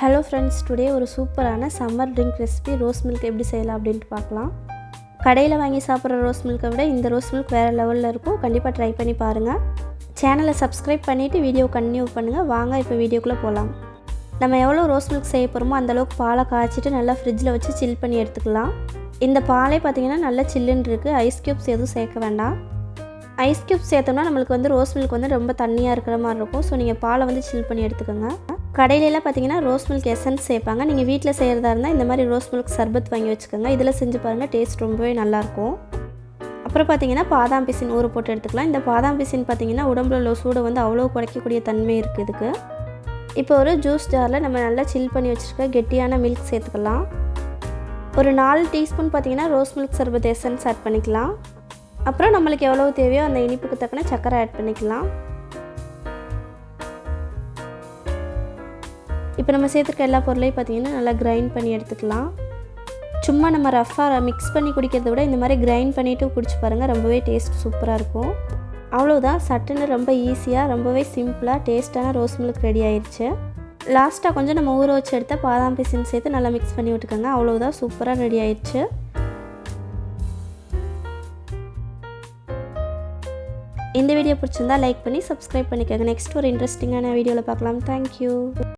Hello friends, today ஒரு சூப்பரான summer drink recipe rose milk எப்படி செய்யலாம் அப்படினு பார்க்கலாம். கடையில் வாங்கி சாப்பிட்ற ரோஸ் மில்கை விட இந்த ரோஸ் மில்க் வேறு லெவலில் இருக்கும். கண்டிப்பாக ட்ரை பண்ணி பாருங்கள். சேனலை சப்ஸ்கிரைப் பண்ணிவிட்டு வீடியோ கண்டினியூ பண்ணுங்கள். வாங்க இப்போ வீடியோக்குள்ளே போகலாம். நம்ம எவ்வளோ ரோஸ் மில்க் செய்ய போகிறோமோ அந்தளவுக்கு பாலை காய்ச்சிட்டு நல்லா ஃப்ரிட்ஜில் வச்சு சில் பண்ணி எடுத்துக்கலாம். இந்த பாலே பார்த்திங்கன்னா நல்லா சில்லுன்னு இருக்குது. ஐஸ் க்யூப்ஸ் எதுவும் சேர்க்க வேண்டாம். ஐஸ் க்யூப்ஸ் சேர்த்தோம்னா நம்மளுக்கு ரோஸ் மில்க் ரொம்ப தண்ணியாக இருக்கிற மாதிரி இருக்கும். ஸோ நீங்கள் பாலை சில் பண்ணி எடுத்துக்கோங்க. கடையிலலாம் பார்த்தீங்கன்னா ரோஸ் மில்க் எசன்ஸ் சேர்ப்பாங்க. நீங்கள் வீட்டில் செய்கிறதா இருந்தால் இந்த மாதிரி ரோஸ் மில்க் சர்பத் வாங்கி வச்சுக்கோங்க. இதில் செஞ்சு பாருங்கள், டேஸ்ட் ரொம்பவே நல்லாயிருக்கும். அப்புறம் பார்த்தீங்கன்னா பாதாம் பிசின் ஊற போட்டு எடுத்துக்கலாம். இந்த பாதாம் பிசின் பார்த்தீங்கன்னா உடம்புல உள்ள சூடை அவ்வளோ குறைக்கக்கூடிய தன்மை இருக்குது இதுக்கு. இப்போ ஒரு ஜூஸ் ஜாரில் நம்ம நல்லா சில் பண்ணி வச்சுருக்க கெட்டியான மில்க் சேர்த்துக்கலாம். ஒரு 4 டீஸ்பூன் பார்த்தீங்கன்னா ரோஸ் மில்க் சர்பத் எசன்ஸ் ஆட் பண்ணிக்கலாம். அப்புறம் நம்மளுக்கு எவ்வளோ தேவையோ அந்த இனிப்புக்கு தக்கன சர்க்கரை ஆட் பண்ணிக்கலாம். இப்போ நம்ம சேர்த்துருக்க எல்லா பொருளையும் பார்த்திங்கன்னா நல்லா கிரைண்ட் பண்ணி எடுத்துக்கலாம். சும்மா நம்ம ரஃப்பாக மிக்ஸ் பண்ணி குடிக்கிறத விட இந்த மாதிரி கிரைண்ட் பண்ணிவிட்டு குடிச்சு பாருங்கள், ரொம்பவே டேஸ்ட் சூப்பராக இருக்கும். அவ்வளோதான், சட்டுன்னு ரொம்ப ஈஸியாக ரொம்பவே சிம்பிளாக டேஸ்ட்டான ரோஸ் மில்க் ரெடி ஆயிடுச்சு. லாஸ்ட்டாக கொஞ்சம் நம்ம ஊற வச்சு எடுத்த பாதாம் பிசின் சேர்த்து நல்லா மிக்ஸ் பண்ணி விட்டுக்கோங்க. அவ்வளோதான், சூப்பராக ரெடி ஆயிடுச்சு. இந்த வீடியோ பிடிச்சிருந்தா லைக் பண்ணி சப்ஸ்கிரைப் பண்ணிக்கோங்க. நெக்ஸ்ட் ஒரு இன்ட்ரெஸ்டிங்கான வீடியோவில் பார்க்கலாம். தேங்க்யூ.